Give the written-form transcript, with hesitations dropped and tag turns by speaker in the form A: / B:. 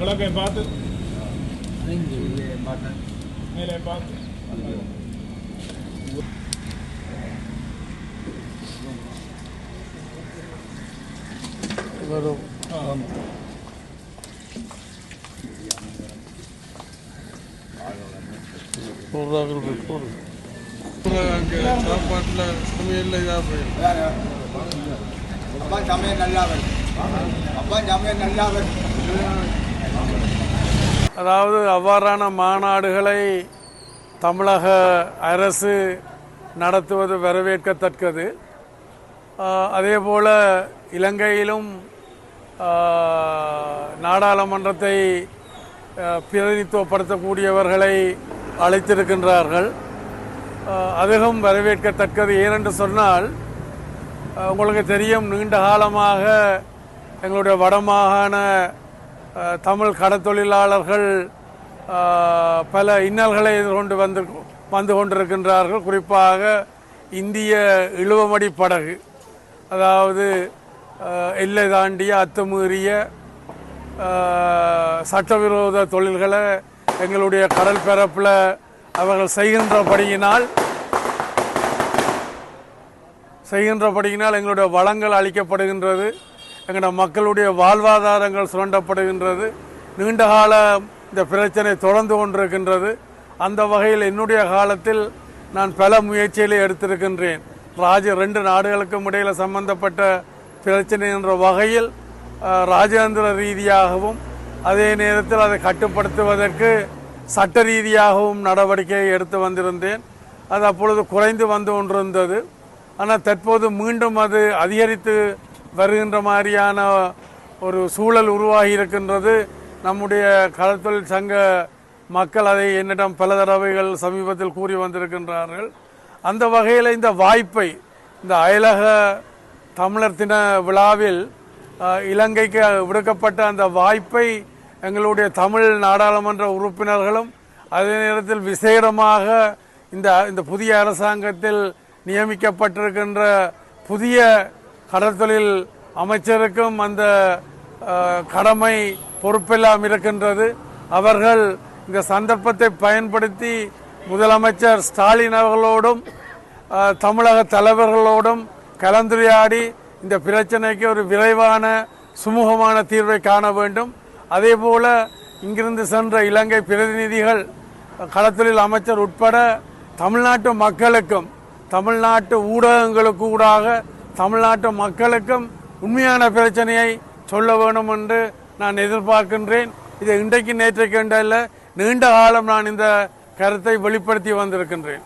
A: கிழக்கை பார்த்து மேலே பார்த்து
B: வரும் சாப்பாட்டில் சமையல் இதாக அதாவது அவ்வாறான மாநாடுகளை தமிழக அரசு நடத்துவது வரவேற்கத்தக்கது. அதேபோல் இலங்கையிலும் நாடாளுமன்றத்தை பிரதிநிதித்துவப்படுத்தக்கூடியவர்களை அழைத்திருக்கின்றார்கள். அதுவும் வரவேற்கத்தக்கது. ஏனென்று சொன்னால் உங்களுக்கு தெரியும், நீண்ட காலமாக எங்களுடைய வடமாகாண தமிழ் கடத்தொழிலாளர்கள் பல இன்னல்களை எதிர்கொண்டு வந்து கொண்டிருக்கின்றார்கள். குறிப்பாக இந்திய இழுவமடி படகு, அதாவது எல்லை தாண்டிய அத்துமீறிய சட்டவிரோத தொழில்களை எங்களுடைய கடல் பரப்பில் அவர்கள் செய்கின்றபடியினால் எங்களுடைய வளங்கள் அளிக்கப்படுகின்றது, எங்களுடைய மக்களுடைய வாழ்வாதாரங்கள் சுரண்டப்படுகின்றது. நீண்டகால இந்த பிரச்சனை தொடர்ந்து கொண்டிருக்கின்றது. அந்த வகையில் என்னுடைய காலத்தில் நான் பல முயற்சிகளை எடுத்திருக்கின்றேன். ரெண்டு நாடுகளுக்கும் இடையில் சம்பந்தப்பட்ட பிரச்சனை என்ற வகையில் ராஜதந்திர ரீதியாகவும் அதே நேரத்தில் அதை கட்டுப்படுத்துவதற்கு சட்ட ரீதியாகவும் நடவடிக்கை எடுத்து வந்திருந்தேன். அது அப்பொழுது குறைந்து வந்து கொண்டிருந்தது. ஆனால் தற்போது மீண்டும் அது அதிகரித்து வருகின்ற மாதிரியான ஒரு சூழல் உருவாகி இருக்கின்றது. நம்முடைய கடற்தொழில் சங்க மக்கள் அதை என்னிடம் பல தடவைகள் சமீபத்தில் கூறி வந்திருக்கின்றார்கள். அந்த வகையில் இந்த வாய்ப்பை, இந்த அயலக தமிழர் தின விழாவில் இலங்கைக்கு விடுக்கப்பட்ட அந்த வாய்ப்பை எங்களுடைய தமிழ் நாடாளுமன்ற உறுப்பினர்களும் அதே நேரத்தில் விசேடமாக இந்த புதிய அரசாங்கத்தில் நியமிக்கப்பட்டிருக்கின்ற புதிய கடற்தொழில் அமைச்சருக்கும் அந்த கடமை பொறுப்பெல்லாம் இருக்கின்றது. அவர்கள் இந்த சந்தர்ப்பத்தை பயன்படுத்தி முதலமைச்சர் ஸ்டாலின் அவர்களோடும் தமிழக தலைவர்களோடும் கலந்துரையாடி இந்த பிரச்சனைக்கு ஒரு விரைவான சுமூகமான தீர்வை காண வேண்டும். அதே போல இங்கிருந்து சென்ற இலங்கை பிரதிநிதிகள், கடற்தொழில் அமைச்சர் உட்பட தமிழ்நாட்டு மக்களுக்கும் தமிழ்நாட்டு ஊடகங்களுக்கு ஊடாக தமிழ்நாட்டு மக்களுக்கும் உண்மையான பிரச்சனையை சொல்ல வேண்டும் என்று நான் எதிர்பார்க்கின்றேன். இதை இன்றைக்கு நேற்றைக்கு அல்ல, நீண்ட காலம் நான் இந்த கருத்தை வெளிப்படுத்தி வந்திருக்கின்றேன்.